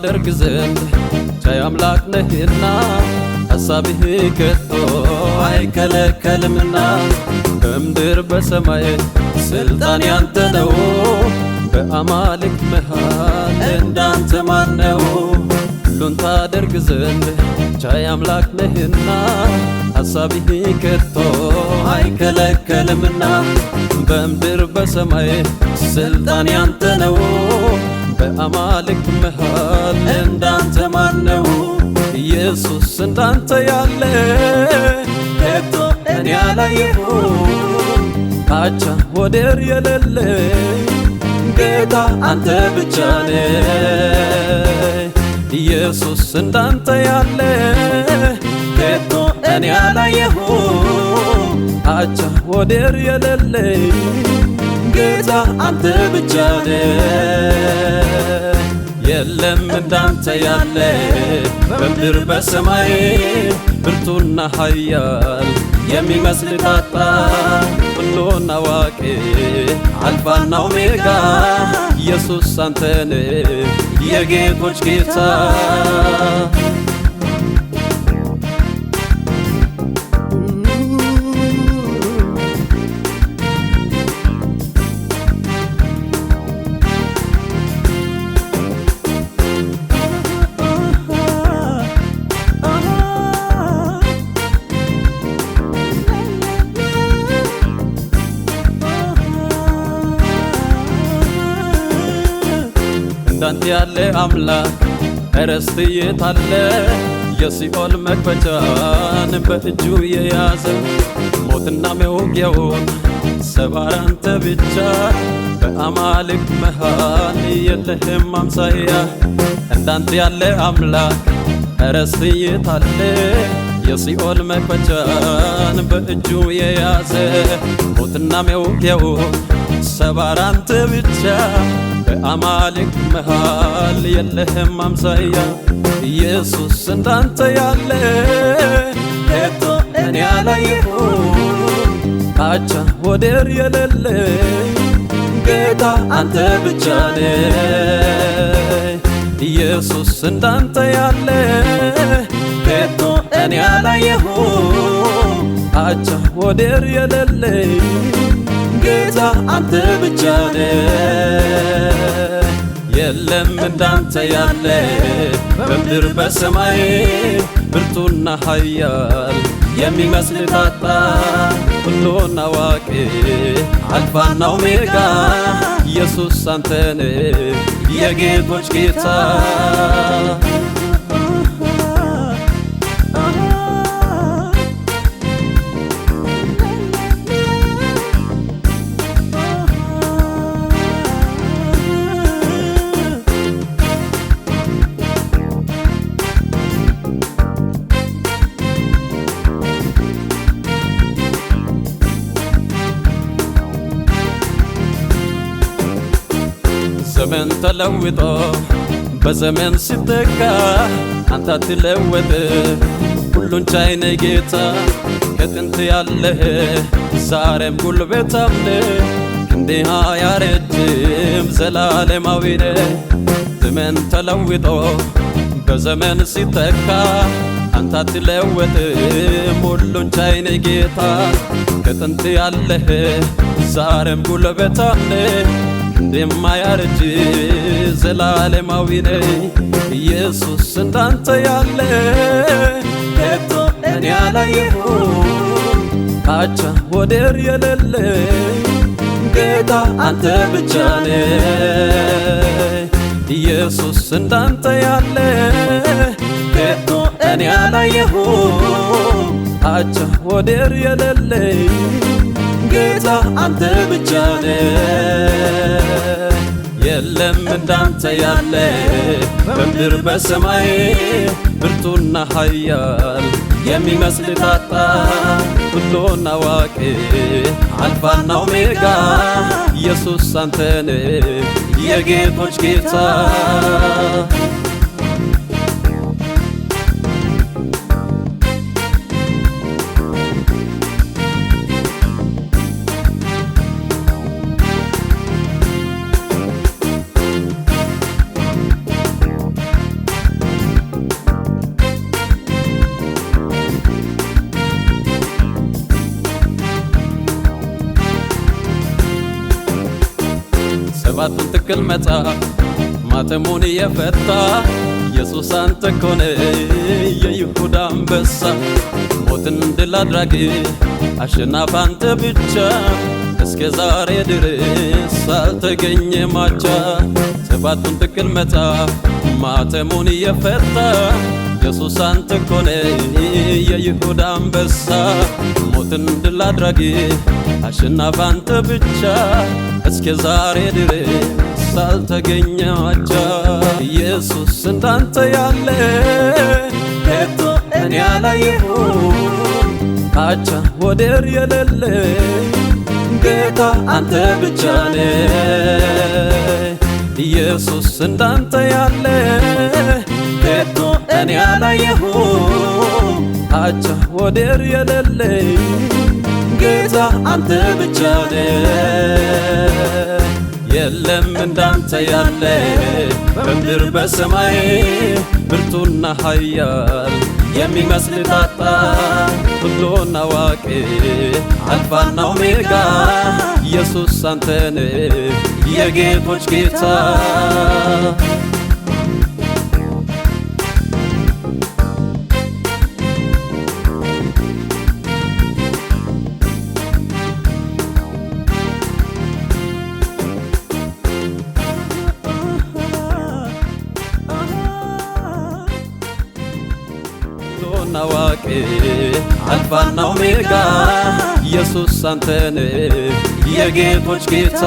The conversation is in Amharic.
ታደርግ ዘንድ ቻይ አምላክ ነህና ሐሳብህ ከቶ አይከለከልምና በምድር በሰማይ ስልጣን ያንተ ነው በአማልክት መሃል እንዳንተ ማን ነው? ሁሉን ታደርግ ዘንድ ቻይ አምላክ ነህና ሐሳብህ ከቶ አይከለከልምና በምድር በሰማይ ስልጣን ያንተ ነው በአማልክት መሃል እንዳንተ ማን ነው? ኢየሱስ እንዳንተ ያለ ከቶ እኔ አላየሁም አቻ ወደር የሌለ ጌታ አንተ ብቻ ነህ። ኢየሱስ እንዳንተ ያለ ከቶ እኔ አላየሁም አቻ ወደር የሌለ ጌታ አንተ ብቻ ነህ። የለም እንዳንተ ያለ በምድር በሰማይ ብርቱና ኃያል የሚመስል ታጣ ሁሉን አዋቂ አልፋና ኦሜጋ ኢየሱስ አንተ ነህ የጌቶች ጌታ። እንዳንተ ያለ አምላክ እረስት የት አለ? የሲኦል መክፈቻን በእጁ የያዘ ሞትና መውጊያውን ሰባሪ አንተ ብቻ በአማልክት መሃል የለህም አምሳያ። እንዳንተ ያለ አምላክ እረስት የት አለ? የሲኦል መክፈቻን በእጁ የያዘ ሞትና መውጊያውን ሰባሪ አንተ ብቻ በአማልክት መሃል የለህም አምሳያ። ኢየሱስ እንዳንተ ያለ ከቶ እኔ አላየሁም አቻ ወደር የሌለ ጌታ አንተ ብቻ ነህ። ኢየሱስ እንዳንተ ያለ ከቶ እኔ አላየሁም አቻ ወደር የሌለ ጌታ አንተ ብቻ ነህ። የለም እንዳንተ ያለ በምድር በሰማይ ብርቱና ኃያል የሚመስል ታጣ ሁሉን አዋቂ አልፋና ኦሜጋ ኢየሱስ አንተ ነህ የጌቶች ጌታ። ዘመን ተለውጦ በዘመን ሲተካ አንተ አትለወጥ ሁሉን ቻይ ነህ ጌታ። ከጥንት ያለህ ዛሬም ጉልበታም ነህ ክንድህ አያረጅም ዘላለማዊ ነህ። ዘመን ተለውጦ በዘመን ሲተካ አንተ አትለወጥም ሁሉን ቻይ ነህ ጌታ። ከጥንት ያለህ ዛሬም ጉልበታም ነህ እንደማያረጅ ዘላለማዊ ነህ። ኢየሱስ እንዳንተ ያለ ከቶ እኔ አላየሁም አቻ ወደር የሌለ ጌታ አንተ ብቻ ነህ። ኢየሱስ እንዳንተ ያለ ከቶ እኔ አላየሁም አቻ ወደር የሌለ ጌታ አንተ ብቻ ነህ። የለም እንዳንተ ያለ በምድር በሰማይ ብርቱና ኃያል የሚመስል ታጣ ሁሉን አዋቂ አልፋና ኦሜጋ ኢየሱስ አንተ ነህ የጌቶች ጌታ። ሰባቱን ትክል መጽሐፍ ማተሙን የፈታ ኢየሱስ አንተ ኮነ የይሁዳ አንበሳ ሞትን ድል አድራጊ አሸናፊ አንተ ብቻ እስከ ዛሬ ድረስ አልተገኘ ማቻ ሰባቱን ትክል መጽሐፍ ማተሙን የፈታ ኢየሱስ አንተ ኮነ የይሁዳ አንበሳ ሞትን ድል አድራጊ አሸናፊ አንተ ብቻ እስከ ዛሬ ድረስ አልተገኘ ማቻ ኢየሱስ እንዳንተ ያለ ከቶ እኔ አላየሁም አቻ ወደር የሌለ ጌታ አንተ ብቻ ነህ ኢየሱስ እንዳንተ ያለ ከቶ እኔ አላየሁም አቻ ወደር የሌለ ጌታ አንተ ብቻ ነህ የለም እንዳንተ ያለ በምድር በሰማይ ብርቱና ኃያል የሚመስል ታጣ ሁሉን አዋቂ አልፋና ኦሜጋ ኢየሱስ አንተ ነህ የጌቶች ጌታ አዋቂ አልፋና ኦሜጋ ኢየሱስ አንተ ነህ የጌቶች ጌታ